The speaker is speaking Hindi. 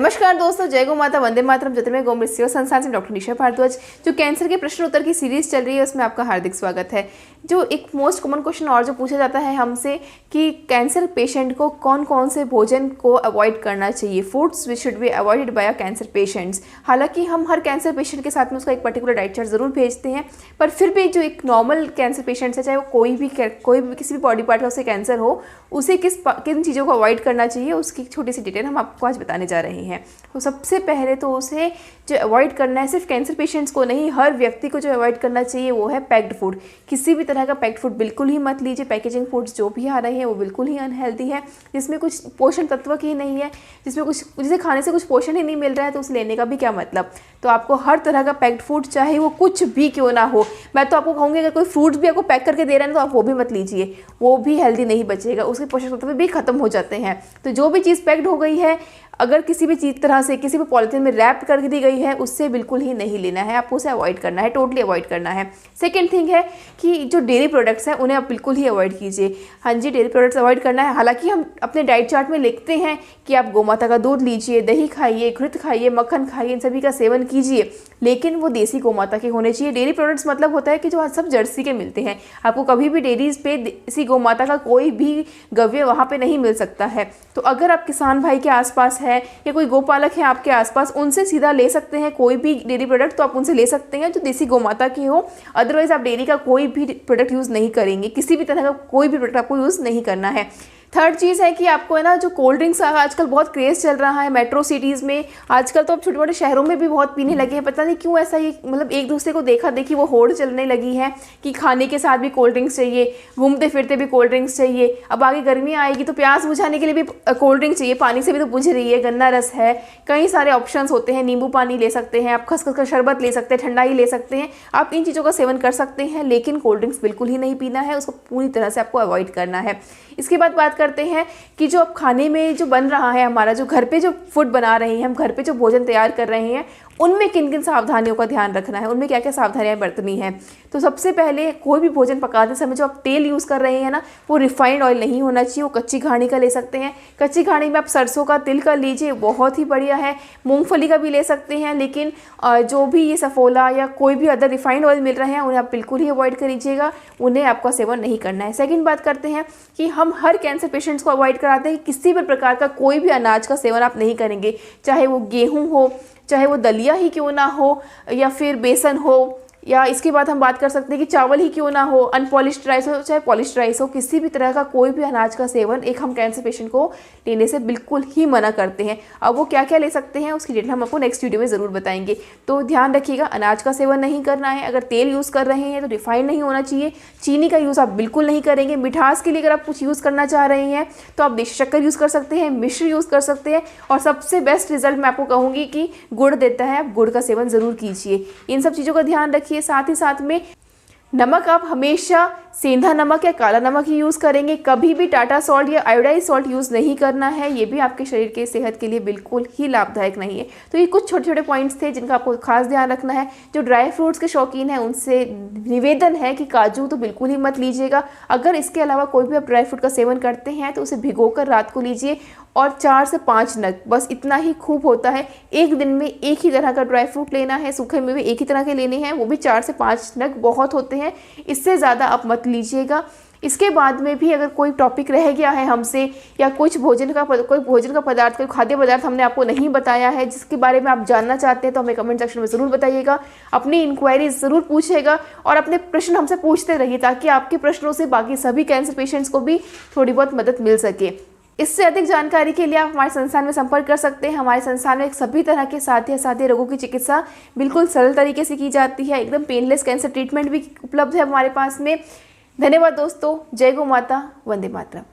नमस्कार दोस्तों, जय गौ माता, वंदे मातरम। ज्योतिर्मय गौ मृत्यु संस्थान से डॉक्टर निशा भारद्वाज। जो कैंसर के प्रश्न उत्तर की सीरीज चल रही है उसमें आपका हार्दिक स्वागत है। जो एक मोस्ट कॉमन क्वेश्चन और जो पूछा जाता है हमसे कि कैंसर पेशेंट को कौन कौन से भोजन को अवॉइड करना चाहिए, foods which should be avoided by a cancer patients. हालांकि हम हर कैंसर पेशेंट के साथ में उसका एक पर्टिकुलर डाइट चार्ट जरूर भेजते हैं, पर फिर भी जो एक नॉर्मल कैंसर पेशेंट्स है, चाहे वो कोई भी किसी भी बॉडी पार्ट का उसे कैंसर हो, उसे किन चीज़ों को अवॉइड करना चाहिए उसकी छोटी सी डिटेल हम आपको आज बताने जा रहे हैं। तो सबसे पहले तो उसे जो अवॉइड करना है, सिर्फ कैंसर पेशेंट्स को नहीं, हर व्यक्ति को जो अवॉइड करना चाहिए वो है पैक्ड फूड। किसी भी तरह का पैक्ड फूड बिल्कुल ही मत लीजिए। पैकेजिंग फूड्स जो भी आ रहे हैं वो बिल्कुल ही अनहेल्दी है, जिसमें कुछ पोषण तत्व ही नहीं है, जिसे खाने से कुछ पोषण ही नहीं मिल रहा है, तो उसे लेने का भी क्या मतलब। तो आपको हर तरह का पैक्ड फूड, चाहे वो कुछ भी क्यों ना हो, मैं तो आपको कहूँगी अगर कोई फ्रूट्स भी आपको पैक करके दे रहा है तो आप वो भी मत लीजिए, वो भी हेल्दी नहीं बचेगा, उसके पोषक तत्व भी खत्म हो जाते हैं। तो जो भी चीज़ पैक्ड हो गई है, अगर किसी भी चीज़ तरह से किसी भी पॉलिथीन में रैप कर दी गई है, उससे बिल्कुल ही नहीं लेना है, आपको उसे अवॉइड करना है, टोटली अवॉइड करना है। सेकेंड थिंग है कि जो डेयरी प्रोडक्ट्स हैं उन्हें आप बिल्कुल ही अवॉइड कीजिए। हाँ जी, डेयरी प्रोडक्ट्स अवॉइड करना है। हालांकि हम अपने डाइट चार्ट में लिखते हैं कि आप गौमाता का दूध लीजिए, दही खाइए, घृत खाइए, मक्खन खाइए, इन सभी का सेवन कीजिए, लेकिन वो देसी गौमाता के होने चाहिए। डेयरी प्रोडक्ट्स मतलब होता है कि जो आज सब जर्सी के मिलते हैं, आपको कभी भी डेयरीज पे देसी गौमाता का कोई भी गव्य वहाँ पे नहीं मिल सकता है। तो अगर आप किसान भाई के आसपास है या कोई गोपालक है आपके आसपास, उनसे सीधा ले सकते हैं कोई भी डेयरी प्रोडक्ट, तो आप उनसे ले सकते हैं जो देसी गौमाता की हो। अदरवाइज आप डेयरी का कोई भी प्रोडक्ट यूज़ नहीं करेंगे, किसी भी तरह का कोई भी प्रोडक्ट आपको यूज़ नहीं करना है। थर्ड चीज़ है कि आपको है ना, जो कोल्ड ड्रिंक्स आजकल बहुत क्रेज़ चल रहा है मेट्रो सिटीज़ में, आजकल तो अब छोटे छोटे शहरों में भी बहुत पीने लगे हैं। पता नहीं क्यों ऐसा, ये मतलब एक दूसरे को देखा देखी वो होड़ चलने लगी है कि खाने के साथ भी कोल्ड ड्रिंक्स चाहिए, घूमते फिरते भी कोल्ड ड्रिंक्स चाहिए। अब आगे गर्मी आएगी तो प्यास बुझाने के लिए भी कोल्ड ड्रिंक चाहिए, पानी से भी तो बुझ रही है, गन्ना रस है, कई सारे ऑप्शंस होते हैं, नींबू पानी ले सकते हैं आप, खसखस का शरबत ले सकते हैं, ठंडाई ले सकते हैं, आप इन चीज़ों का सेवन कर सकते हैं, लेकिन कोल्ड ड्रिंक्स बिल्कुल ही नहीं पीना है, उसको पूरी तरह से आपको अवॉइड करना है। इसके बाद बात करते हैं कि जो अब खाने में जो बन रहा है, हमारा जो घर पे जो फूड बना रहे हैं, हम घर पे जो भोजन तैयार कर रहे हैं, उनमें किन किन सावधानियों का ध्यान रखना है, उनमें क्या क्या सावधानियां बरतनी है। तो सबसे पहले कोई भी भोजन पकाते समय जो आप तेल यूज़ कर रहे हैं ना, वो रिफाइंड ऑयल नहीं होना चाहिए, वो कच्ची घानी का ले सकते हैं। कच्ची घानी में आप सरसों का, तिल का लीजिए, बहुत ही बढ़िया है। मूंगफली का भी ले सकते हैं, लेकिन जो भी ये सफोला या कोई भी अदर रिफाइंड ऑयल मिल रहे हैं उन्हें आप बिल्कुल ही अवॉइड करिएगा, उन्हें आपका सेवन नहीं करना है। सेकेंड बात करते हैं कि हम हर कैंसर पेशेंट्स को अवॉइड कराते हैं कि किसी भी प्रकार का कोई भी अनाज का सेवन आप नहीं करेंगे, चाहे वो गेहूँ हो, चाहे वो दलिया ही क्यों ना हो, या फिर बेसन हो, या इसके बाद हम बात कर सकते हैं कि चावल ही क्यों ना हो, अनपॉलिश्ड राइस हो चाहे पॉलिश्ड राइस हो, किसी भी तरह का कोई भी अनाज का सेवन एक हम कैंसर पेशेंट को लेने से बिल्कुल ही मना करते हैं। अब वो क्या क्या ले सकते हैं उसकी डिटेल हम आपको नेक्स्ट वीडियो में ज़रूर बताएंगे। तो ध्यान रखिएगा, अनाज का सेवन नहीं करना है। अगर तेल यूज़ कर रहे हैं तो रिफाइंड नहीं होना चाहिए। चीनी का यूज़ आप बिल्कुल नहीं करेंगे। मिठास के लिए अगर आप कुछ यूज़ करना चाह रहे हैं तो आप देशी शक्कर यूज़ कर सकते हैं, मिश्री यूज़ कर सकते हैं, और सबसे बेस्ट रिजल्ट मैं आपको कहूँगी कि गुड़ देता है, आप गुड़ का सेवन ज़रूर कीजिए। इन सब चीज़ों का ध्यान रखिए। साथ ही साथ में नमक आप हमेशा सेंधा नमक या काला नमक ही यूज़ करेंगे, कभी भी टाटा सॉल्ट या आयोडाइज सॉल्ट यूज़ नहीं करना है, ये भी आपके शरीर के सेहत के लिए बिल्कुल ही लाभदायक नहीं है। तो ये कुछ छोटे छोटे पॉइंट्स थे जिनका आपको खास ध्यान रखना है। जो ड्राई फ्रूट्स के शौकीन हैं उनसे निवेदन है कि काजू तो बिल्कुल ही मत लीजिएगा। अगर इसके अलावा कोई भी आप ड्राई फ्रूट का सेवन करते हैं तो उसे भिगोकर रात को लीजिए, और 4 से 5 नग, बस इतना ही खूब होता है। एक दिन में एक ही तरह का ड्राई फ्रूट लेना है, सूखे में भी एक ही तरह के लेने हैं, वो भी 4 से 5 नग बहुत होते हैं, इससे ज़्यादा आप मत लीजिएगा। इसके बाद में भी अगर कोई टॉपिक रह गया है हमसे, या कोई भोजन का पदार्थ, कोई खाद्य पदार्थ हमने आपको नहीं बताया है जिसके बारे में आप जानना चाहते हैं, तो हमें कमेंट सेक्शन में ज़रूर बताइएगा। अपनी इंक्वायरीज ज़रूर पूछिएगा और अपने प्रश्न हमसे पूछते रहिए, ताकि आपके प्रश्नों से बाकी सभी कैंसर पेशेंट्स को भी थोड़ी बहुत मदद मिल सके। इससे अधिक जानकारी के लिए आप हमारे संस्थान में संपर्क कर सकते हैं। हमारे संस्थान में सभी तरह के साध्य रोगों की चिकित्सा बिल्कुल सरल तरीके से की जाती है। एकदम पेनलेस कैंसर ट्रीटमेंट भी उपलब्ध है हमारे पास में। धन्यवाद दोस्तों। जय गौ माता, वंदे मातरम।